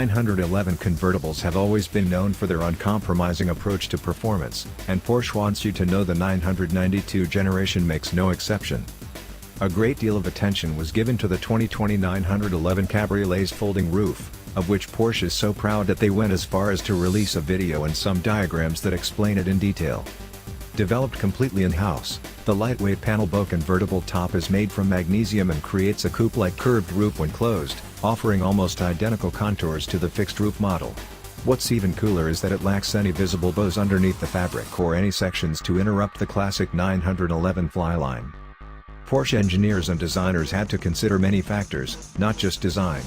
911 convertibles have always been known for their uncompromising approach to performance, and Porsche wants you to know the 992 generation makes no exception. A great deal of attention was given to the 2020 911 Cabriolet's folding roof, of which Porsche is so proud that they went as far as to release a video and some diagrams that explain it in detail. Developed completely in-house, the lightweight panel bow convertible top is made from magnesium and creates a coupe-like curved roof when closed, offering almost identical contours to the fixed roof model. What's even cooler is that it lacks any visible bows underneath the fabric or any sections to interrupt the classic 911 flyline. Porsche engineers and designers had to consider many factors, not just design.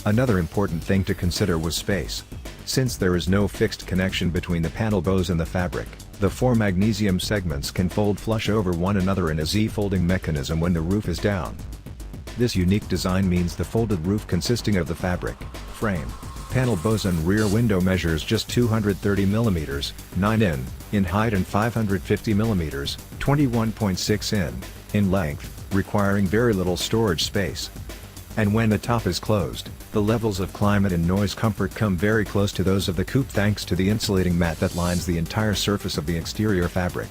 Another important thing to consider was space. Since there is no fixed connection between the panel bows and the fabric, the four magnesium segments can fold flush over one another in a Z-folding mechanism when the roof is down. This unique design means the folded roof consisting of the fabric, frame, panel bows and rear window measures just 230 mm, 9 in height and 550 mm, 21.6 in length, requiring very little storage space. And when the top is closed, the levels of climate and noise comfort come very close to those of the coupe thanks to the insulating mat that lines the entire surface of the exterior fabric.